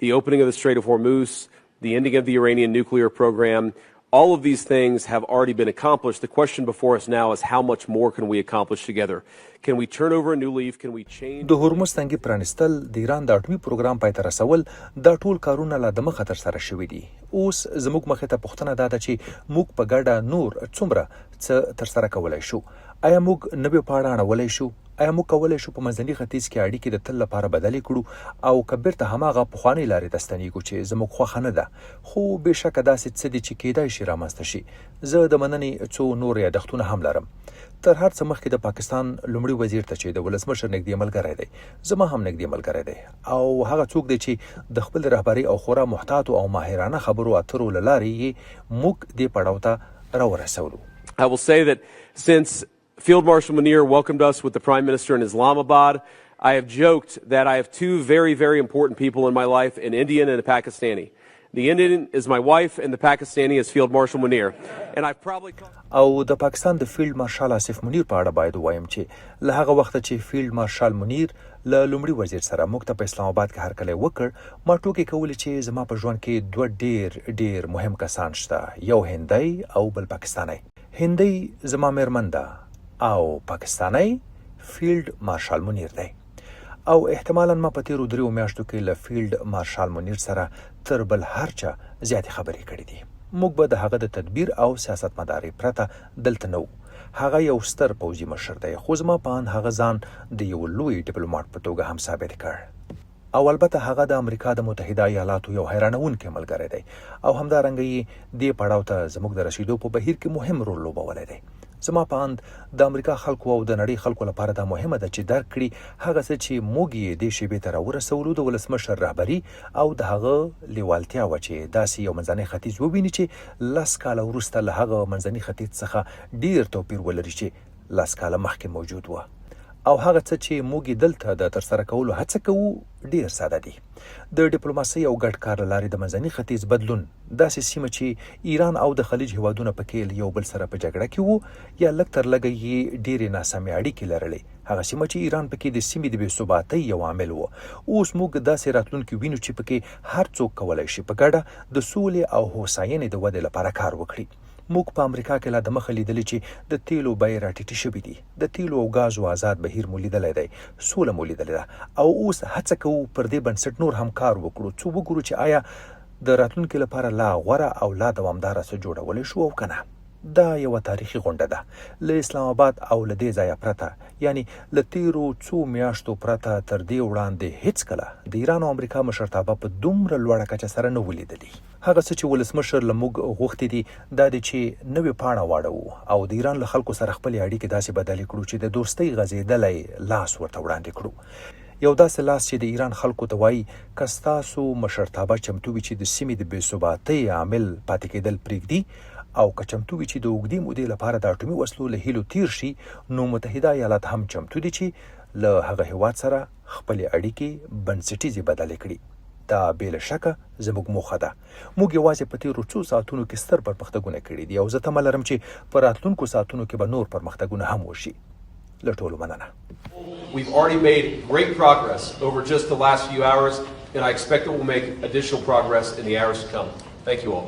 the opening of the Strait of Hormuz, the ending of the Iranian nuclear program. All of these things have already been accomplished. The question before us now is how much more can we accomplish together? Can we turn over a new leaf? Can we change? د هرمز تنګي پرانستل د ایران د اټومي پروګرام پای ته رسول د ټول کارونه لا د مخه تر سره شوي دي. اوس زموږ مخې ته پوښتنه ده چې موږ په ګډه نور څومره څه تر سره کولای شو. آیا موږ نوې پاڼه اړولی شو؟ آیا موږ کولی شو په منځني ختیځ کې اړیکې د تل لپاره بدلې کړو او که بیرته هماغه پخوانۍ لارې ته ستنیږو چې زموږ خوښه نه ده؟ خو بېشکه داسې څه دي چې کیدای شي رامنځته شي. زه د مننې څو نور یادښتونه هم لرم. تر هر څه مخکې د پاکستان لومړي وزیر ته چې د ولسمشر نږدې ملګری دی، زما هم نږدې ملګری دی، او هغه څوک دی چې د خپل رهبري او خورا محتاطو او ماهرانه خبرو اترو له لارې یې موږ دې پړاو ته راورسولو. I will say that since Field Marshal Munir welcomed us with the Prime Minister in Islamabad, I have joked that I have two very, very important people in my life, an Indian and a Pakistani. The Indian is my wife and the Pakistani is Field Marshal Munir. And I've probably... او د پاکستان د فیلډ مارشال آصف منیر په اړه باید ووایم چې له هغه وخته چې فیلډ مارشال منیر له لومړي وزیر سره موږ ته په اسلام آباد کې هرکلی وکړ، ما ټوکې کولې چې زما په ژوند کې دوه ډېر مهم کسان شته، یو هندی او بل پاکستانی. هندی زما میرمن ده او پاکستانی فیلډ مارشال منیر دی، او احتمالاً ما په تیرو 3 میاشتو کې له فیلډ مارشال منیر سره تر بل هر چا زیاتې خبرې کړې دي. موږ به د هغه د تدبیر او سیاست مداري پرته دلته نه وو. هغه یو ستر پوځي مشر دی، خو زما په اند هغه ځان د یو لوی ډیپلوماټ په توګه هم ثابت کړ. او البته هغه د امریکا د متحده ایالاتو یو حیرانونکی ملګری دی، او همدارنګه یې دې پړاو ته زموږ د رسیدو په بهیر کې مهم رول لوبولی دی. زما په اند د امریکا خلکو او د نړۍ خلکو لپاره دا مهمه ده چې درک کړي هغه څه چې موږ یې دې شیبې ته راورسولو د ولسمشر رهبري او د هغه لیوالتیا وه چې داسې یو منځنی ختیځ وویني چې 10 کاله وروسته له هغه منځني ختیځ څخه ډیر توپیر ولري چې 10 کاله مخکې موجود وه. او هغه څه چې موږ دلته د ترسره کولو هڅه کوو ډیر ساده دي. د ډیپلوماسۍ او ګډ کار له لارې د منځني ختیځ بدلون داسې سیمه چې ایران او د خلیج هیوادونه پکې یو بل سره په جګړه کې وو یا لږ تر لږه یې ډېرې ناسمې اړیکې لرلې، هغه سیمه چې ایران پکې د سیمې د بې ثباتۍ یو عامل وو، اوس موږ داسې راتلونکي وینو چې پکې هر څوک کولی شي په ګډه د سولې او هوساینې د ودې لپاره کار وکړي. موږ په امریکا کې لا د مخه لیدلی چې د تیلو بیې راټیټې شوي دي، د تیلو او ګازو آزاد بهیر مو لیدلی دی، سوله مو لیدلې ده، او اوس هڅه کوو پر دې بنسټ نور هم کار وکړو څو وګورو چې آیا د راتلونکي لپاره لا غوره او لا دوامداره څه جوړولی شو او که نه. دا یوه تاریخي غونډه ده له اسلام آباد او له دې ځایه پرته، یعنی له تیرو څو میاشتو پرته تر دې وړاندې هیڅکله د ایران او امریکا مشرتابه په دومره لوړه کچه سره نه ولیدلي. هغه څه چې ولسمشر له موږ غوښتي دي دا دی چې نوې پاڼه واړوو او د ایران له خلکو سره خپلې اړیکې داسې بدلې کړو چې د دوستۍ غځېدلی لاس ورته وړاندې کړو. یو داسې لاس چې د ایران خلکو ته وایي که ستاسو مشرتابه چمتو وي چې د سیمې د بې ثباتۍ عامل پاتې کېدل پرېږدي او که چمتو وي چې د اوږدې مودې لپاره د اټومي وسلو له هیلو تیر شي، نو متحده ایالات هم چمتو دي چې له هغه هیواد سره خپلې اړیکې بنسټیزې بدلې کړي. دا بې له شکه زموږ موخه ده. موږ یوازې په تیرو څو ساعتونو کې ستر پرمختګونه کړي دي او زه تمه لرم چې په راتلونکو ساعتونو کې به نور پرمختګونه هم وشي. له ټولو مننه. We've already made great progress over just the last few hours and I expect that we'll make additional progress in the hours to come. Thank you all.